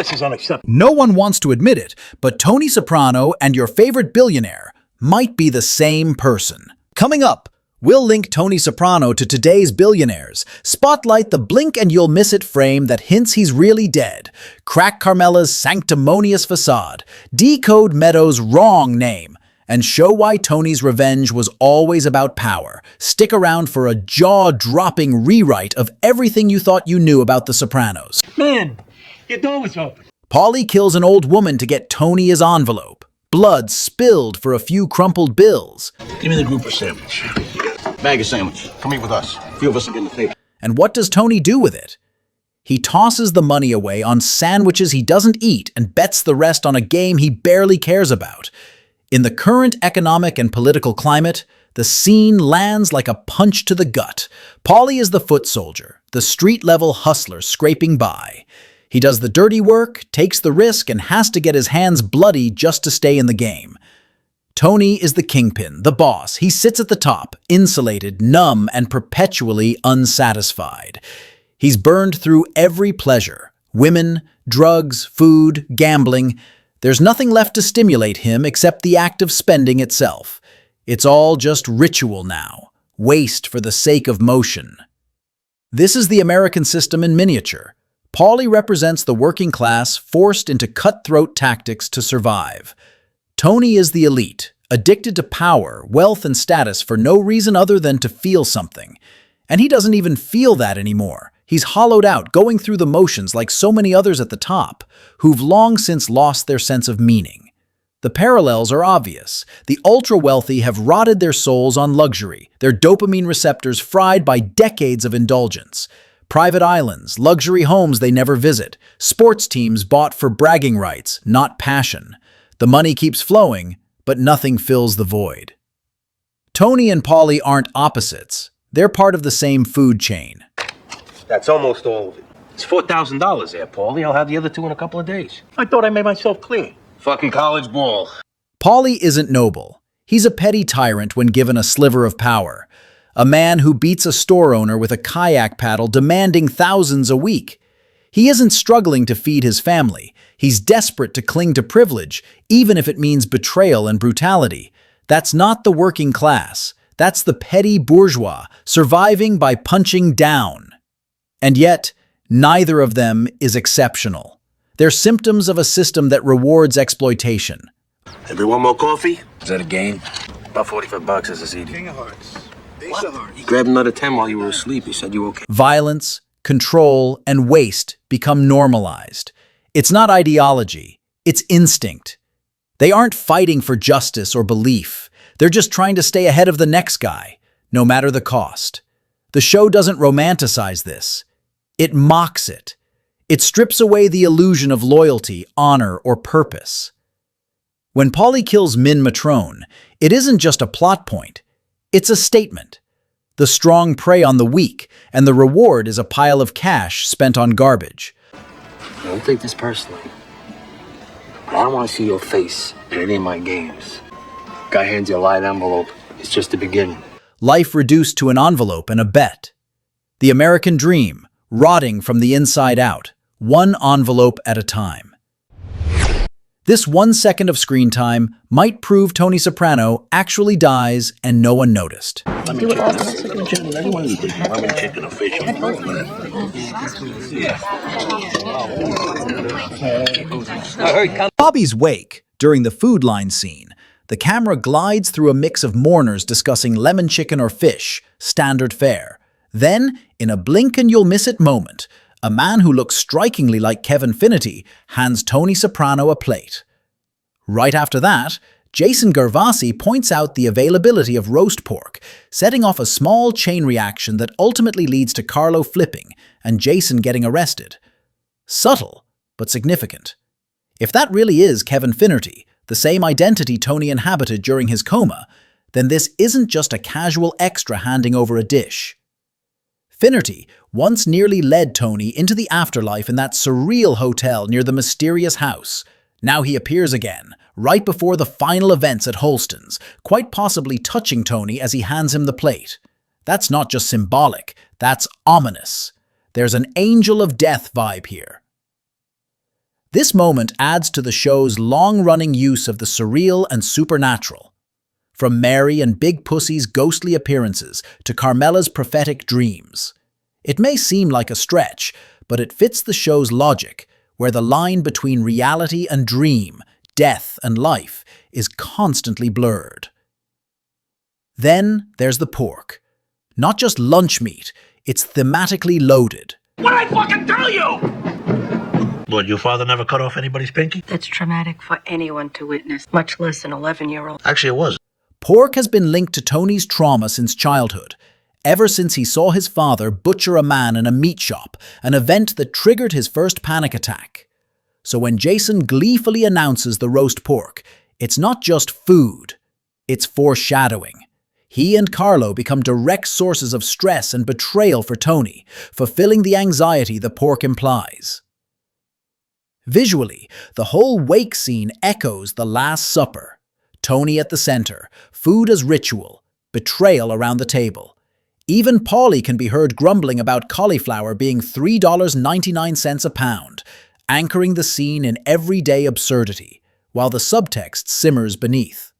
This is unacceptable. No one wants to admit it, but Tony Soprano and your favorite billionaire might be the same person. Coming up, we'll link Tony Soprano to today's billionaires, spotlight the blink and you'll miss it frame that hints he's really dead, crack Carmela's sanctimonious facade, decode Meadows' wrong name, and show why Tony's revenge was always about power. Stick around for a jaw-dropping rewrite of everything you thought you knew about The Sopranos. Man, your door was open. Paulie kills an old woman to get Tony his envelope. Blood spilled for a few crumpled bills. Give me the grouper sandwich. Bag of sandwich. Come eat with us. A few of us are getting the paper. And what does Tony do with it? He tosses the money away on sandwiches he doesn't eat and bets the rest on a game he barely cares about. In the current economic and political climate, the scene lands like a punch to the gut. Paulie is the foot soldier, the street-level hustler scraping by. He does the dirty work, takes the risk, and has to get his hands bloody just to stay in the game. Tony is the kingpin, the boss. He sits at the top, insulated, numb, and perpetually unsatisfied. He's burned through every pleasure: women, drugs, food, gambling. There's nothing left to stimulate him except the act of spending itself. It's all just ritual now, waste for the sake of motion. This is the American system in miniature. Paulie represents the working class forced into cutthroat tactics to survive. Tony is the elite, addicted to power, wealth, and status for no reason other than to feel something. And he doesn't even feel that anymore. He's hollowed out, going through the motions like so many others at the top, who've long since lost their sense of meaning. The parallels are obvious. The ultra-wealthy have rotted their souls on luxury, their dopamine receptors fried by decades of indulgence. Private islands, luxury homes they never visit, sports teams bought for bragging rights, not passion. The money keeps flowing, but nothing fills the void. Tony and Paulie aren't opposites. They're part of the same food chain. That's almost all of it. It's $4,000 there, Paulie. I'll have the other two in a couple of days. I thought I made myself clear. Fucking college ball. Paulie isn't noble. He's a petty tyrant when given a sliver of power. A man who beats a store owner with a kayak paddle demanding thousands a week. He isn't struggling to feed his family. He's desperate to cling to privilege, even if it means betrayal and brutality. That's not the working class. That's the petty bourgeois, surviving by punching down. And yet, neither of them is exceptional. They're symptoms of a system that rewards exploitation. Everyone more coffee? Is that a game? About $45 as a CD. King of Hearts. What? He grabbed another 10 while you were asleep. He said you okay. Violence, control, and waste become normalized. It's not ideology, it's instinct. They aren't fighting for justice or belief. They're just trying to stay ahead of the next guy, no matter the cost. The show doesn't romanticize this. It mocks it. It strips away the illusion of loyalty, honor, or purpose. When Paulie kills Min Matrone, it isn't just a plot point. It's a statement. The strong prey on the weak, and the reward is a pile of cash spent on garbage. Don't take this personally. But I don't want to see your face in any of my games. Guy hands you a light envelope. It's just the beginning. Life reduced to an envelope and a bet. The American dream, rotting from the inside out, one envelope at a time. This 1 second of screen time might prove Tony Soprano actually dies and no one noticed. Bobby's wake, during the food line scene, the camera glides through a mix of mourners discussing lemon chicken or fish, standard fare. Then, in a blink-and-you'll-miss-it moment, a man who looks strikingly like Kevin Finnerty hands Tony Soprano a plate. Right after that, Jason Gervasi points out the availability of roast pork, setting off a small chain reaction that ultimately leads to Carlo flipping and Jason getting arrested. Subtle, but significant. If that really is Kevin Finnerty, the same identity Tony inhabited during his coma, then this isn't just a casual extra handing over a dish. Finnerty once nearly led Tony into the afterlife in that surreal hotel near the mysterious house. Now he appears again, right before the final events at Holston's, quite possibly touching Tony as he hands him the plate. That's not just symbolic, that's ominous. There's an angel of death vibe here. This moment adds to the show's long-running use of the surreal and supernatural. From Mary and Big Pussy's ghostly appearances to Carmela's prophetic dreams. It may seem like a stretch, but it fits the show's logic, where the line between reality and dream, death and life, is constantly blurred. Then there's the pork. Not just lunch meat, it's thematically loaded. What'd I fucking tell you? What, your father never cut off anybody's pinky? That's traumatic for anyone to witness, much less an 11-year-old. Actually, it was. Pork has been linked to Tony's trauma since childhood, ever since he saw his father butcher a man in a meat shop, an event that triggered his first panic attack. So when Jason gleefully announces the roast pork, it's not just food, it's foreshadowing. He and Carlo become direct sources of stress and betrayal for Tony, fulfilling the anxiety the pork implies. Visually, the whole wake scene echoes the Last Supper. Tony at the center, food as ritual, betrayal around the table. Even Paulie can be heard grumbling about cauliflower being $3.99 a pound, anchoring the scene in everyday absurdity, while the subtext simmers beneath.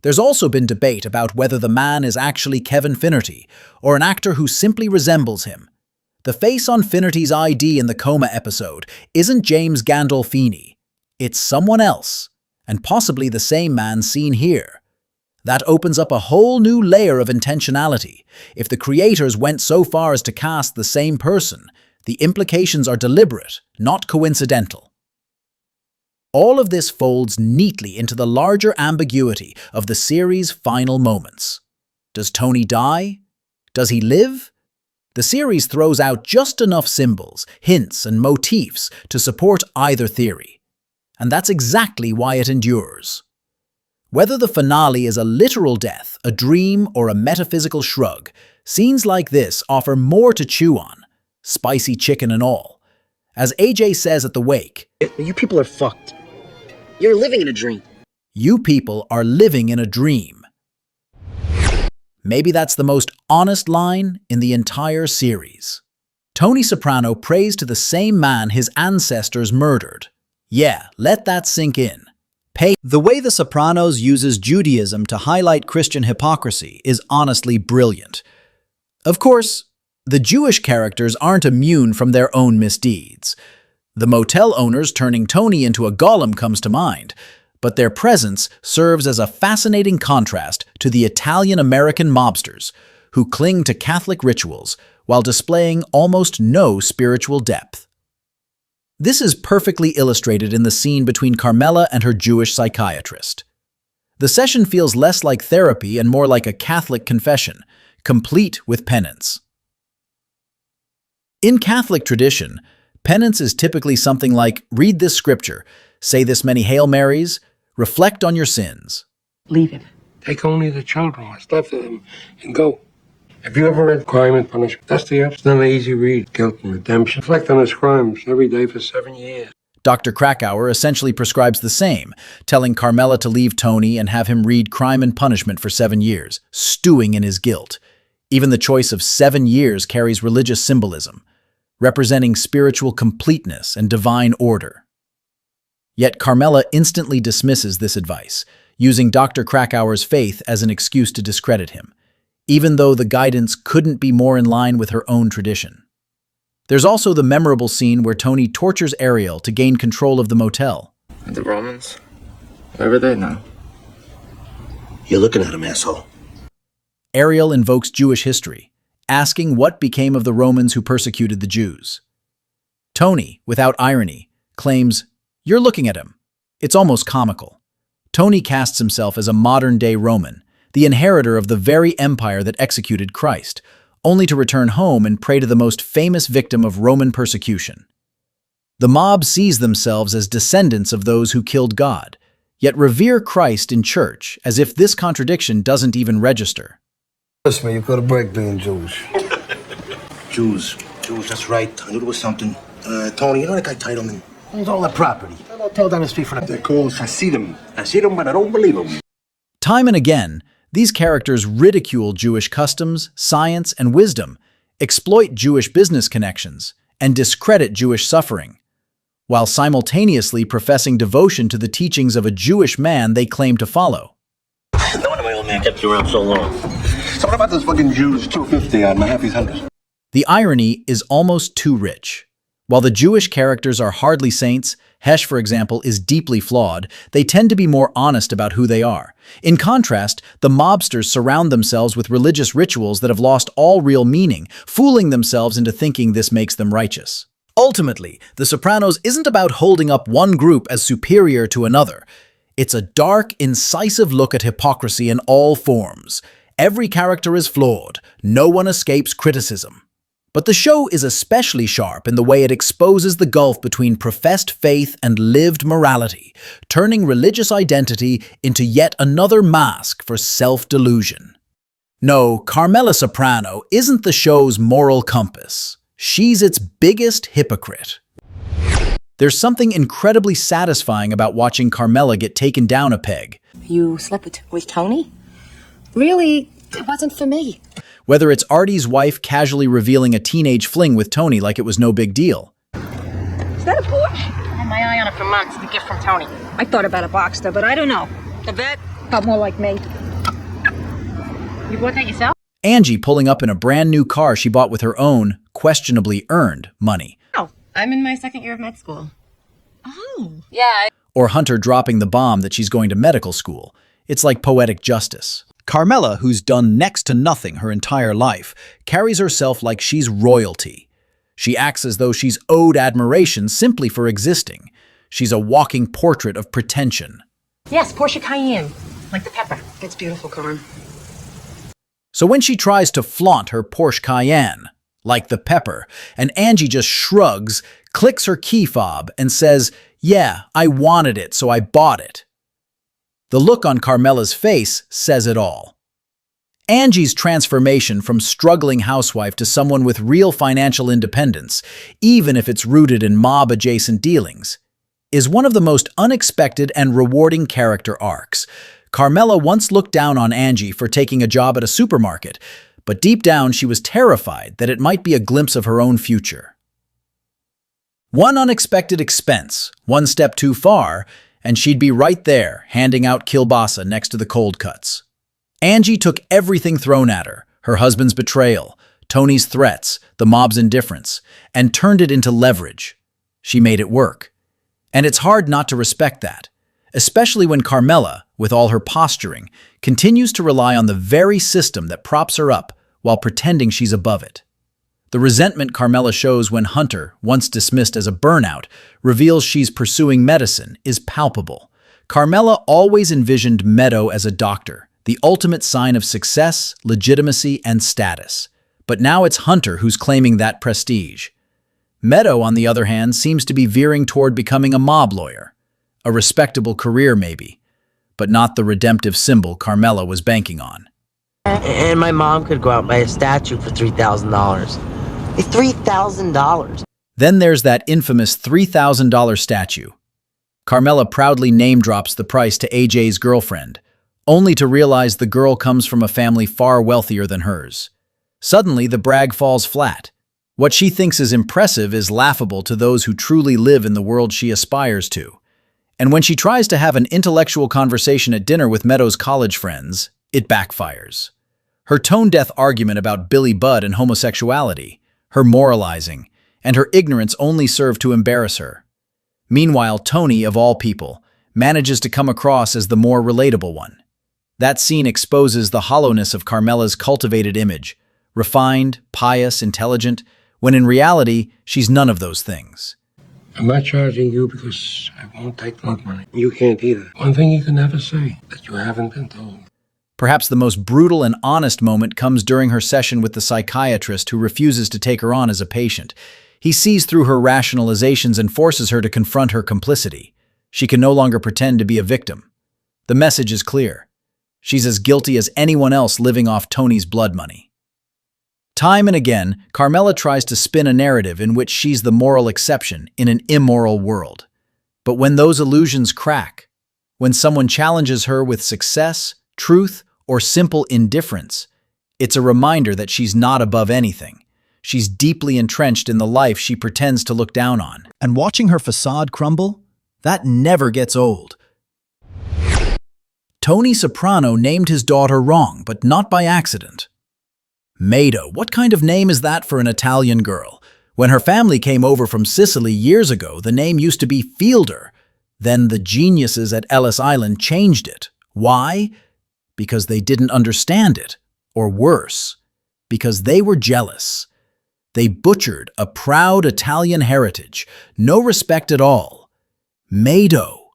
There's also been debate about whether the man is actually Kevin Finnerty, or an actor who simply resembles him. The face on Finnerty's ID in the coma episode isn't James Gandolfini. It's someone else, and possibly the same man seen here. That opens up a whole new layer of intentionality. If the creators went so far as to cast the same person, the implications are deliberate, not coincidental. All of this folds neatly into the larger ambiguity of the series' final moments. Does Tony die? Does he live? The series throws out just enough symbols, hints, and motifs to support either theory. And that's exactly why it endures. Whether the finale is a literal death, a dream, or a metaphysical shrug, scenes like this offer more to chew on, spicy chicken and all. As AJ says at the wake, You people are fucked. You're living in a dream. you people are living in a dream. Maybe that's the most honest line in the entire series. Tony Soprano prays to the same man his ancestors murdered. Yeah, let that sink in. The way The Sopranos uses Judaism to highlight Christian hypocrisy is honestly brilliant. Of course, the Jewish characters aren't immune from their own misdeeds. The motel owners turning Tony into a golem comes to mind, but their presence serves as a fascinating contrast to the Italian-American mobsters, who cling to Catholic rituals while displaying almost no spiritual depth. This is perfectly illustrated in the scene between Carmela and her Jewish psychiatrist. The session feels less like therapy and more like a Catholic confession, complete with penance. In Catholic tradition, penance is typically something like read this scripture, say this many Hail Marys, reflect on your sins. Leave him. Take only the children, what's left of them, and go. Have you ever read Crime and Punishment? It's not an easy read. Guilt and redemption. Reflect on his crimes every day for 7 years. Dr. Krakauer essentially prescribes the same, telling Carmela to leave Tony and have him read Crime and Punishment for 7 years, stewing in his guilt. Even the choice of 7 years carries religious symbolism, representing spiritual completeness and divine order. Yet Carmela instantly dismisses this advice, using Dr. Krakauer's faith as an excuse to discredit him, even though the guidance couldn't be more in line with her own tradition. There's also the memorable scene where Tony tortures Ariel to gain control of the motel. And the Romans? Where were they now? You're looking at him, asshole. Ariel invokes Jewish history, asking what became of the Romans who persecuted the Jews. Tony, without irony, claims, "You're looking at him." It's almost comical. Tony casts himself as a modern-day Roman, the inheritor of the very empire that executed Christ, only to return home and pray to the most famous victim of Roman persecution. The mob sees themselves as descendants of those who killed God, yet revere Christ in church as if this contradiction doesn't even register. Trust me, you've got a break being Jewish. Jews, that's right. I knew there was something. Tony, you know that guy Titleman? Owns all that property. That hotel down the street from they're called Hasidim. Hasidim, but I don't believe them. Time and again, these characters ridicule Jewish customs, science, and wisdom, exploit Jewish business connections, and discredit Jewish suffering. while simultaneously professing devotion to the teachings of a Jewish man they claim to follow. No wonder my old man kept you around so long. So what about those fucking Jews 250 on my Happy's 100? The irony is almost too rich. While the Jewish characters are hardly saints, Hesh, for example, is deeply flawed, they tend to be more honest about who they are. In contrast, the mobsters surround themselves with religious rituals that have lost all real meaning, fooling themselves into thinking this makes them righteous. Ultimately, The Sopranos isn't about holding up one group as superior to another. It's a dark, incisive look at hypocrisy in all forms. Every character is flawed, no one escapes criticism. But the show is especially sharp in the way it exposes the gulf between professed faith and lived morality, turning religious identity into yet another mask for self-delusion. No, Carmela Soprano isn't the show's moral compass. She's its biggest hypocrite. There's something incredibly satisfying about watching Carmela get taken down a peg. You slept with Tony? Really? It wasn't for me. Whether it's Artie's wife casually revealing a teenage fling with Tony like it was no big deal. Is that a Porsche? I had my eye on it for months. The gift from Tony. I thought about a Boxster, but I don't know. The vet felt more like me. You bought that yourself? Angie pulling up in a brand new car she bought with her own, questionably earned money. Oh, I'm in my second year of med school. Oh. Yeah. Or Hunter dropping the bomb that she's going to medical school. It's like poetic justice. Carmela, who's done next to nothing her entire life, carries herself like she's royalty. She acts as though she's owed admiration simply for existing. She's a walking portrait of pretension. Yes, Porsche Cayenne. Like the pepper. It's beautiful, Carm. So when she tries to flaunt her Porsche Cayenne, like the pepper, and Angie just shrugs, clicks her key fob, and says, "Yeah, I wanted it, so I bought it." The look on Carmela's face says it all. Angie's transformation from struggling housewife to someone with real financial independence, even if it's rooted in mob-adjacent dealings, is one of the most unexpected and rewarding character arcs. Carmela once looked down on Angie for taking a job at a supermarket, but deep down she was terrified that it might be a glimpse of her own future. One unexpected expense, one step too far, and she'd be right there, handing out kielbasa next to the cold cuts. Angie took everything thrown at her, her husband's betrayal, Tony's threats, the mob's indifference, and turned it into leverage. She made it work. And it's hard not to respect that, especially when Carmela, with all her posturing, continues to rely on the very system that props her up while pretending she's above it. The resentment Carmela shows when Hunter, once dismissed as a burnout, reveals she's pursuing medicine is palpable. Carmela always envisioned Meadow as a doctor, the ultimate sign of success, legitimacy, and status. But now it's Hunter who's claiming that prestige. Meadow, on the other hand, seems to be veering toward becoming a mob lawyer. A respectable career, maybe, but not the redemptive symbol Carmela was banking on. And my mom could go out and buy a statue for $3,000. It's $3,000. Then there's that infamous $3,000 statue. Carmela proudly name drops the price to AJ's girlfriend, only to realize the girl comes from a family far wealthier than hers. Suddenly, the brag falls flat. What she thinks is impressive is laughable to those who truly live in the world she aspires to. And when she tries to have an intellectual conversation at dinner with Meadow's college friends, it backfires. Her tone-deaf argument about Billy Budd and homosexuality, her moralizing, and her ignorance only serve to embarrass her. Meanwhile, Tony, of all people, manages to come across as the more relatable one. That scene exposes the hollowness of Carmela's cultivated image, refined, pious, intelligent, when in reality, she's none of those things. I'm not charging you because I won't take drug money. You can't either. One thing you can never say that you haven't been told. Perhaps the most brutal and honest moment comes during her session with the psychiatrist who refuses to take her on as a patient. He sees through her rationalizations and forces her to confront her complicity. She can no longer pretend to be a victim. The message is clear. She's as guilty as anyone else living off Tony's blood money. Time and again, Carmela tries to spin a narrative in which she's the moral exception in an immoral world. But when those illusions crack, when someone challenges her with success, truth, or simple indifference, it's a reminder that she's not above anything. She's deeply entrenched in the life she pretends to look down on. And watching her facade crumble, that never gets old. Tony Soprano named his daughter wrong, but not by accident. Maida, what kind of name is that for an Italian girl? When her family came over from Sicily years ago, the name used to be Fielder. Then the geniuses at Ellis Island changed it. Why? Because they didn't understand it. Or worse, because they were jealous. They butchered a proud Italian heritage. No respect at all. Maido.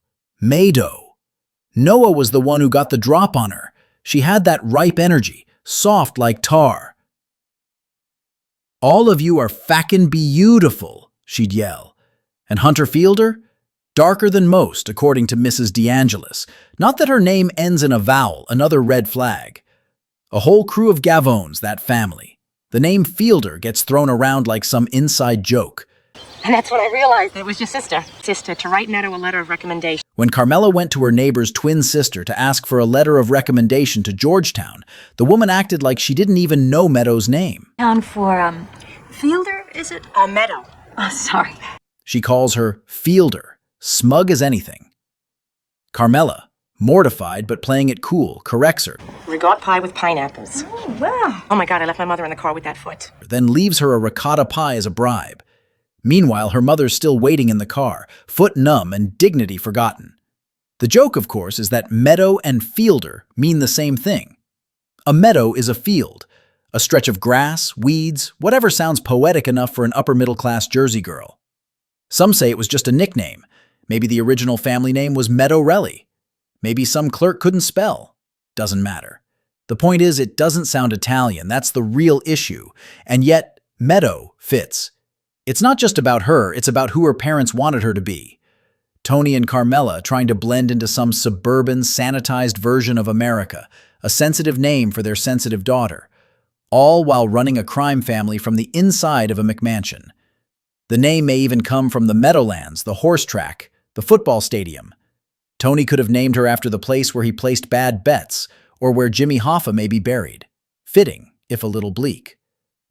Noah was the one who got the drop on her. She had that ripe energy, soft like tar. "All of you are fackin' beautiful," she'd yell. And Hunter Fielder? Darker than most, according to Mrs. DeAngelis. Not that her name ends in a vowel, another red flag. A whole crew of Gavones, that family. The name Fielder gets thrown around like some inside joke. And that's when I realized it was your sister. Sister, to write Netto a letter of recommendation. When Carmela went to her neighbor's twin sister to ask for a letter of recommendation to Georgetown, the woman acted like she didn't even know Meadows' name. Down for, Fielder, is it? Meadow. Oh, sorry. She calls her Fielder, smug as anything. Carmela, mortified but playing it cool, corrects her. Ricotta pie with pineapples. Oh, wow. Oh my God, I left my mother in the car with that foot. Then leaves her a ricotta pie as a bribe. Meanwhile, her mother's still waiting in the car, foot numb and dignity forgotten. The joke, of course, is that meadow and fielder mean the same thing. A meadow is a field, a stretch of grass, weeds, whatever sounds poetic enough for an upper-middle-class Jersey girl. Some say it was just a nickname. Maybe the original family name was Meadowrelli. Maybe some clerk couldn't spell. Doesn't matter. The point is, it doesn't sound Italian. That's the real issue. And yet, meadow fits. It's not just about her, it's about who her parents wanted her to be. Tony and Carmela trying to blend into some suburban, sanitized version of America, a sensitive name for their sensitive daughter, all while running a crime family from the inside of a McMansion. The name may even come from the Meadowlands, the horse track, the football stadium. Tony could have named her after the place where he placed bad bets, or where Jimmy Hoffa may be buried. Fitting, if a little bleak.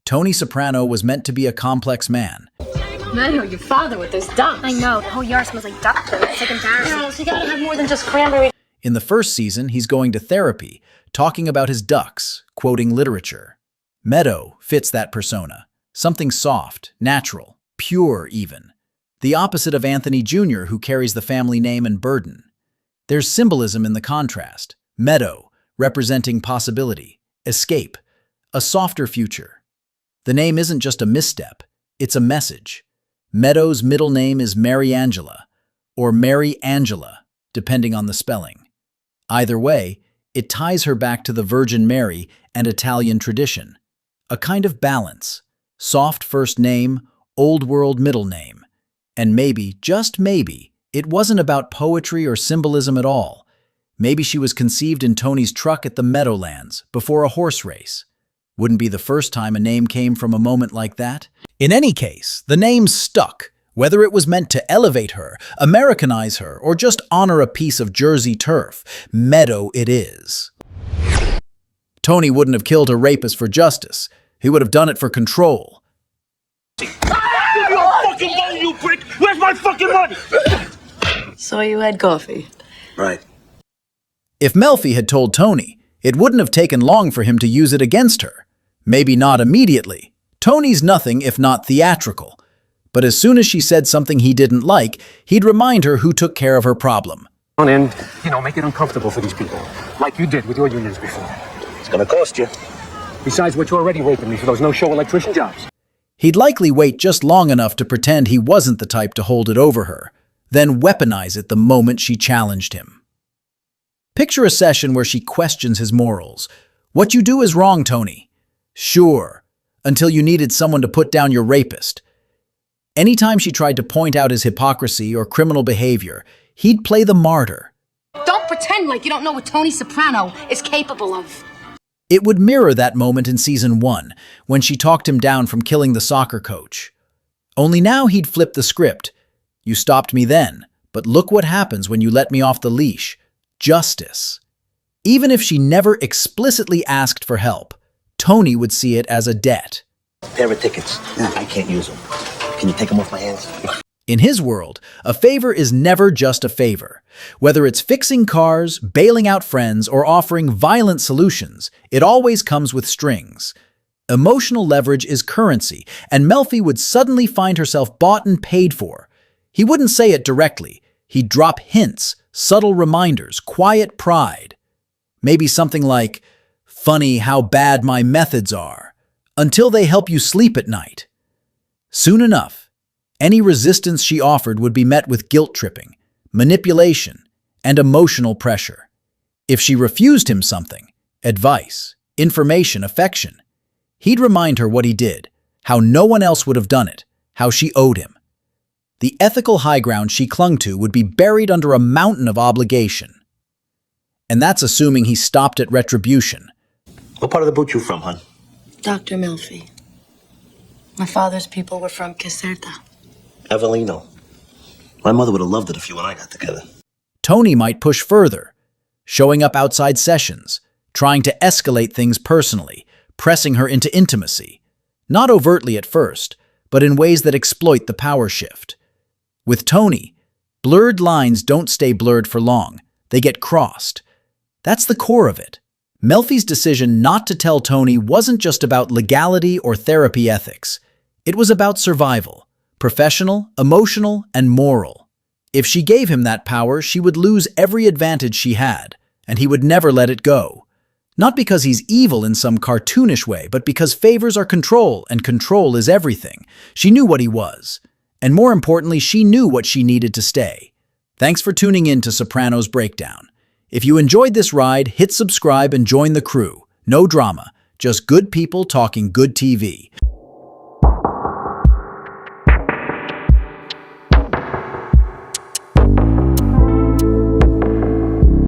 Tony Soprano was meant to be a complex man. I know your father with those ducks. I know, the whole yard smells like duck food. It's like embarrassing. No, so you gotta have more than just cranberry. In the first season, he's going to therapy, talking about his ducks, quoting literature. Meadow fits that persona. Something soft, natural, pure even. The opposite of Anthony Jr., who carries the family name and burden. There's symbolism in the contrast. Meadow, representing possibility, escape, a softer future. The name isn't just a misstep, it's a message. Meadow's middle name is Mary Angela, or Mary Angela, depending on the spelling. Either way, it ties her back to the Virgin Mary and Italian tradition. A kind of balance. Soft first name, old world middle name. And maybe, just maybe, it wasn't about poetry or symbolism at all. Maybe she was conceived in Tony's truck at the Meadowlands, before a horse race. Wouldn't be the first time a name came from a moment like that. In any case, the name stuck, whether it was meant to elevate her, Americanize her, or just honor a piece of Jersey turf. Meadow it is. Tony wouldn't have killed a rapist for justice. He would have done it for control. Give me your fucking money, you prick! Where's my fucking money? So you had coffee. Right. If Melfi had told Tony, it wouldn't have taken long for him to use it against her. Maybe not immediately. Tony's nothing if not theatrical. But as soon as she said something he didn't like, he'd remind her who took care of her problem. And, make it uncomfortable for these people, like you did with your unions before. It's gonna cost you. Besides what you're already raping me for those no-show electrician jobs. He'd likely wait just long enough to pretend he wasn't the type to hold it over her, then weaponize it the moment she challenged him. Picture a session where she questions his morals. What you do is wrong, Tony. Sure, until you needed someone to put down your rapist. Anytime she tried to point out his hypocrisy or criminal behavior, he'd play the martyr. Don't pretend like you don't know what Tony Soprano is capable of. It would mirror that moment in season 1, when she talked him down from killing the soccer coach. Only now he'd flip the script. You stopped me then, but look what happens when you let me off the leash. Justice. Even if she never explicitly asked for help, Tony would see it as a debt. Pair of tickets. I can't use them. Can you take them off my hands? In his world, a favor is never just a favor. Whether it's fixing cars, bailing out friends, or offering violent solutions, it always comes with strings. Emotional leverage is currency, and Melfi would suddenly find herself bought and paid for. He wouldn't say it directly. He'd drop hints, subtle reminders, quiet pride. Maybe something like, "Funny how bad my methods are," until they help you sleep at night. Soon enough, any resistance she offered would be met with guilt-tripping, manipulation, and emotional pressure. If she refused him something, advice, information, affection, he'd remind her what he did, how no one else would have done it, how she owed him. The ethical high ground she clung to would be buried under a mountain of obligation. And that's assuming he stopped at retribution. What part of the boot you from, hon? Dr. Melfi. My father's people were from Caserta. Avellino. My mother would have loved it if you and I got together. Tony might push further, showing up outside sessions, trying to escalate things personally, pressing her into intimacy. Not overtly at first, but in ways that exploit the power shift. With Tony, blurred lines don't stay blurred for long. They get crossed. That's the core of it. Melfi's decision not to tell Tony wasn't just about legality or therapy ethics. It was about survival, professional, emotional, and moral. If she gave him that power, she would lose every advantage she had, and he would never let it go. Not because he's evil in some cartoonish way, but because favors are control, and control is everything. She knew what he was. And more importantly, she knew what she needed to stay. Thanks for tuning in to Sopranos Breakdown. If you enjoyed this ride, hit subscribe and join the crew. No drama, just good people talking good TV.